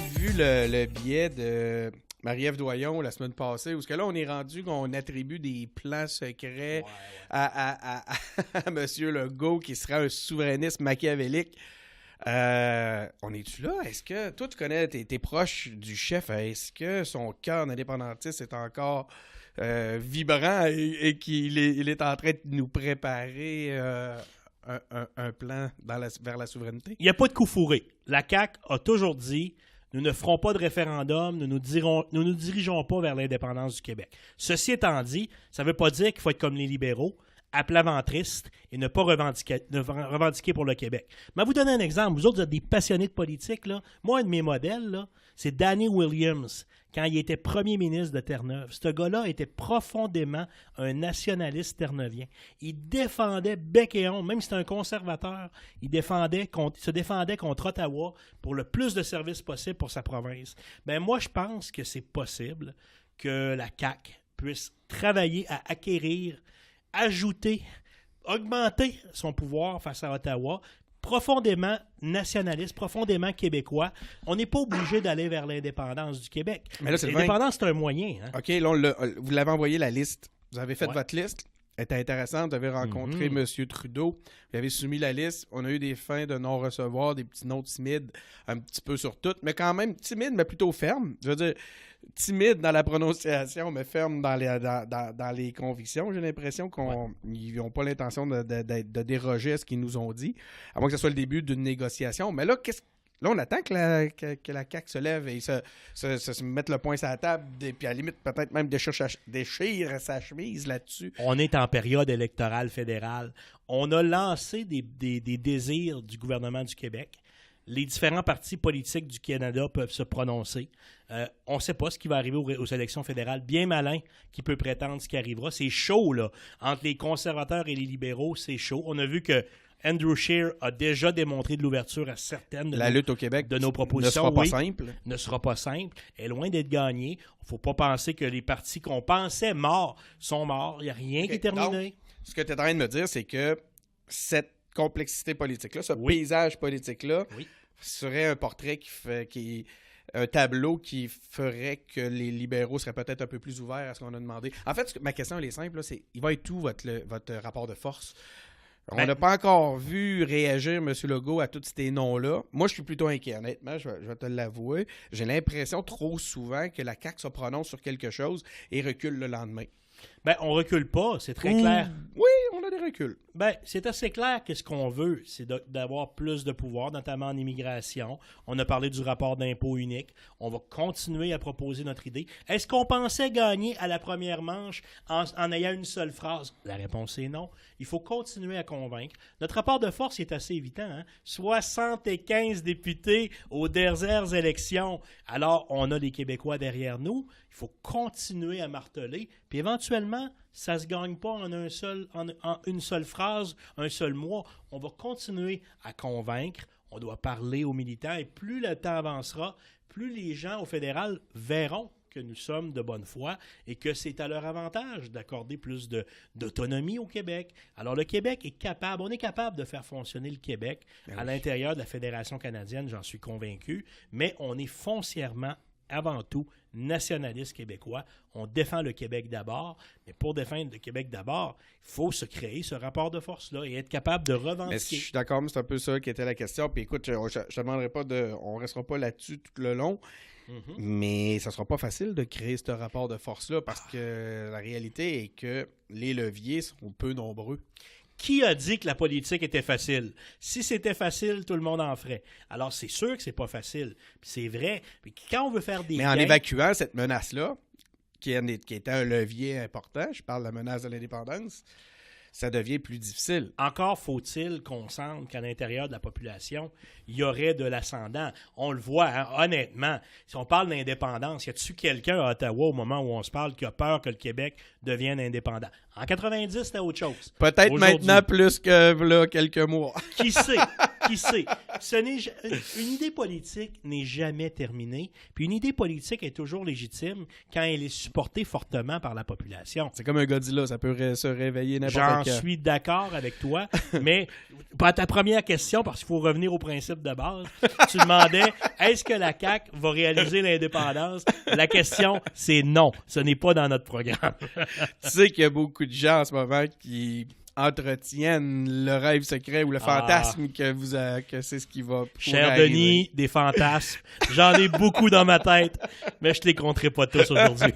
peut-être vu le billet de Marie-Ève Doyon la semaine passée, où ce que là, on est rendu qu'on attribue des plans secrets à M. Legault, qui sera un souverainiste machiavélique. On est-tu là? Est-ce que, toi, tu connais, t'es proche du chef, est-ce que son cœur indépendantiste est encore vibrant et qu'il est en train de nous préparer un plan vers la souveraineté? Il n'y a pas de coup fourré. La CAQ a toujours dit « Nous ne ferons pas de référendum, nous nous dirigeons pas vers l'indépendance du Québec. » Ceci étant dit, ça ne veut pas dire qu'il faut être comme les libéraux, à plat ventriste et ne pas revendiquer pour le Québec. Mais à vous donner un exemple, vous autres, vous êtes des passionnés de politique. Là. Moi, un de mes modèles, là, c'est Danny Williams, quand il était premier ministre de Terre-Neuve. Ce gars-là était profondément un nationaliste terneuvien. Il défendait bec et ongle, même si c'était un conservateur, il se défendait contre Ottawa pour le plus de services possible pour sa province. Ben moi, je pense que c'est possible que la CAQ puisse travailler à acquérir, ajouter, augmenter son pouvoir face à Ottawa, profondément nationaliste, profondément québécois. On n'est pas obligé d'aller vers l'indépendance du Québec. Mais là, l'indépendance, c'est un moyen. Hein? OK, là, vous l'avez envoyé la liste. Vous avez fait votre liste. Elle était intéressante. Vous avez rencontré M. Trudeau. Vous avez soumis la liste. On a eu des fins de non-recevoir, des petits noms timides un petit peu sur tout, mais quand même timides, mais plutôt fermes. Je veux dire, timide dans la prononciation, mais ferme dans les convictions. J'ai l'impression qu'ils n'ont pas l'intention de déroger à ce qu'ils nous ont dit, à moins que ce soit le début d'une négociation. Mais là, là, on attend que la CAQ se lève et se mette le poing sur la table, puis à la limite, peut-être même déchire sa chemise là-dessus. On est en période électorale fédérale. On a lancé des désirs du gouvernement du Québec. Les différents partis politiques du Canada peuvent se prononcer. On ne sait pas ce qui va arriver aux élections fédérales. Bien malin qui peut prétendre ce qui arrivera. C'est chaud, là. Entre les conservateurs et les libéraux, c'est chaud. On a vu que Andrew Scheer a déjà démontré de l'ouverture à certaines de lutte au Québec de nos propositions. Ne sera pas simple. Ne sera pas simple. Elle est loin d'être gagnée. Il ne faut pas penser que les partis qu'on pensait morts sont morts. Il n'y a rien qui est terminé. Donc, ce que tu es en train de me dire, c'est que cette complexité politique-là, ce paysage politique-là, serait un portrait un tableau qui ferait que les libéraux seraient peut-être un peu plus ouverts à ce qu'on a demandé. En fait, ma question, elle est simple, là, c'est il va être où votre rapport de force? On n'a pas encore vu réagir M. Legault à tous ces noms-là. Moi, je suis plutôt inquiet, honnêtement, je vais te l'avouer. J'ai l'impression trop souvent que la CAQ se prononce sur quelque chose et recule le lendemain. Ben, on recule pas, c'est très clair. Oui, on a des reculs. Ben, c'est assez clair que ce qu'on veut, c'est d'avoir plus de pouvoir, notamment en immigration. On a parlé du rapport d'impôt unique. On va continuer à proposer notre idée. Est-ce qu'on pensait gagner à la première manche en ayant une seule phrase? La réponse est non. Il faut continuer à convaincre. Notre rapport de force est assez évident. Hein? 75 députés aux dernières élections. Alors, on a les Québécois derrière nous. Il faut continuer à marteler. Puis éventuellement, ça ne se gagne pas en une seule phrase, un seul mot. On va continuer à convaincre. On doit parler aux militants. Et plus le temps avancera, plus les gens au fédéral verront que nous sommes de bonne foi et que c'est à leur avantage d'accorder plus d'autonomie au Québec. Alors, le Québec on est capable de faire fonctionner le Québec à l'intérieur de la Fédération canadienne, j'en suis convaincu, mais on est foncièrement avant tout nationaliste québécois. On défend le Québec d'abord, mais pour défendre le Québec d'abord, il faut se créer ce rapport de force-là et être capable de revendiquer. Mais je suis d'accord, mais c'est un peu ça qui était la question. Puis écoute, je ne demanderai pas on ne restera pas là-dessus tout le long, mais ça ne sera pas facile de créer ce rapport de force-là parce que la réalité est que les leviers sont peu nombreux. Qui a dit que la politique était facile? Si c'était facile, tout le monde en ferait. Alors, c'est sûr que c'est pas facile. Puis c'est vrai. Puis quand on veut faire des Mais en évacuant cette menace-là, qui était un levier important, je parle de la menace de l'indépendance, ça devient plus difficile. Encore faut-il qu'on sente qu'à l'intérieur de la population, il y aurait de l'ascendant. On le voit, hein, honnêtement. Si on parle d'indépendance, y a-t-il quelqu'un à Ottawa au moment où on se parle qui a peur que le Québec devienne indépendant? En 90, c'était autre chose. Peut-être maintenant plus que là, quelques mois. Qui sait? Qui sait? Une idée politique n'est jamais terminée. Puis une idée politique est toujours légitime quand elle est supportée fortement par la population. C'est comme un Godzilla, ça peut se réveiller n'importe quand. J'en suis d'accord avec toi, mais pour ta première question, parce qu'il faut revenir au principe de base, tu demandais, est-ce que la CAQ va réaliser l'indépendance? La question, c'est non. Ce n'est pas dans notre programme. Tu sais qu'il y a beaucoup de gens en ce moment qui entretiennent le rêve secret ou le fantasme que c'est ce qui va Cher arriver. Denis, des fantasmes. J'en ai beaucoup dans ma tête, mais je ne te les compterai pas tous aujourd'hui.